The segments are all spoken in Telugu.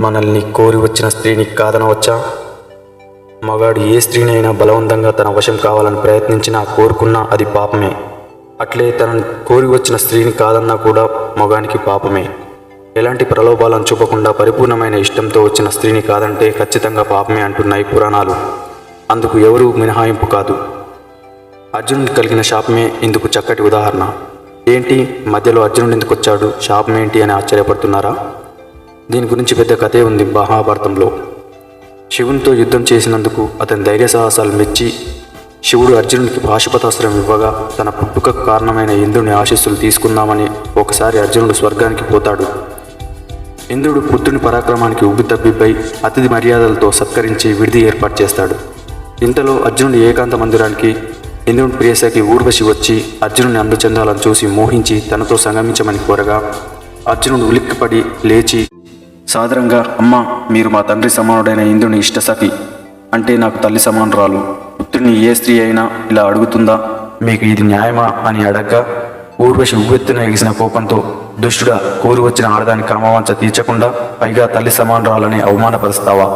మనల్ని కోరి వచ్చిన స్త్రీని కాదనవచ్చా? మగాడు ఏ స్త్రీనైనా బలవంతంగా తన వశం కావాలని ప్రయత్నించినా కోరుకున్నా అది పాపమే. అట్లే తనని కోరి వచ్చిన స్త్రీని కాదన్నా కూడా మగానికి పాపమే. ఎలాంటి ప్రలోభాలను చూపకుండా పరిపూర్ణమైన ఇష్టంతో వచ్చిన స్త్రీని కాదంటే ఖచ్చితంగా పాపమే అంటున్నాయి పురాణాలు. అందుకు ఎవరూ మినహాయింపు కాదు. అర్జునుడికి కలిగిన శాపమే ఇందుకు చక్కటి ఉదాహరణ. ఏంటి మధ్యలో అర్జునుడు ఎందుకు వచ్చాడు, శాపం ఏంటి అని ఆశ్చర్యపడుతున్నారా? దీని గురించి పెద్ద కథే ఉంది మహాభారతంలో. శివునితో యుద్ధం చేసినందుకు అతని ధైర్య సాహసాలు మెచ్చి శివుడు అర్జునుడికి పాశుపతాస్త్రం ఇవ్వగా తన పుట్టుకకు కారణమైన ఇంద్రుని ఆశీస్సులు తీసుకుందామని ఒకసారి అర్జునుడు స్వర్గానికి పోతాడు. ఇంద్రుడు పుత్రుని పరాక్రమానికి ఉబ్బితబ్బిబ్బై అతిథి మర్యాదలతో సత్కరించి విడిది ఏర్పాటు చేస్తాడు. ఇంతలో అర్జునుడి ఏకాంత మందిరానికి ఇంద్రుని ప్రియసఖి ఊర్వశి వచ్చి అర్జునుని అందచందాలను చూసి మోహించి తనతో సంగమించమని కోరగా అర్జునుడు ఉలిక్కిపడి లేచి సాదరంగా, అమ్మా, మీరు మా తండ్రి సమానుడైన ఇంద్రుని ఇష్టసఖి, అంటే నాకు తల్లి సమానురాలు. పుత్రుని ఏ స్త్రీ అయినా ఇలా అడుగుతుందా? మీకు ఇది న్యాయమా అని అడగ్గా ఊర్వశి ఉవ్వెత్తున ఎగిసిన కోపంతో, దుష్టుడా, కోరి వచ్చిన ఆడదాని కామవాంఛ తీర్చకుండా పైగా తల్లి సమానురాలని అవమానపరుస్తావా?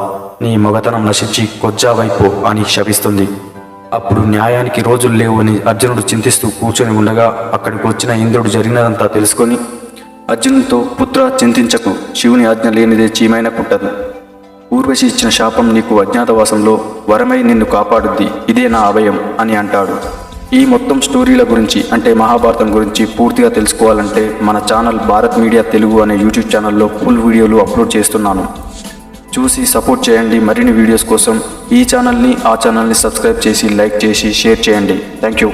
నీ మొగతనం నశించి కొజ్జావైపో అని శపిస్తుంది. అప్పుడు న్యాయానికి రోజులు లేవు అని అర్జునుడు చింతిస్తూ కూర్చొని ఉండగా అక్కడికి వచ్చిన ఇంద్రుడు జరిగినదంతా తెలుసుకొని అర్జునుడితో, పుత్ర, చింతించకు, శివుని ఆజ్ఞ లేనిదే చీమైనా పుట్టదు. ఊర్వశి ఇచ్చిన శాపం నీకు అజ్ఞాతవాసంలో వరమై నిన్ను కాపాడుద్ది, ఇదే నా అభయం అని అంటాడు. ఈ మొత్తం స్టోరీల గురించి అంటే మహాభారతం గురించి పూర్తిగా తెలుసుకోవాలంటే మన ఛానల్ భారత్ మీడియా తెలుగు అనే యూట్యూబ్ ఛానల్లో ఫుల్ వీడియోలు అప్లోడ్ చేస్తున్నాను. చూసి సపోర్ట్ చేయండి. మరిన్ని వీడియోస్ కోసం ఈ ఛానల్ని ఆ ఛానల్ని సబ్స్క్రైబ్ చేసి లైక్ చేసి షేర్ చేయండి. Thank you.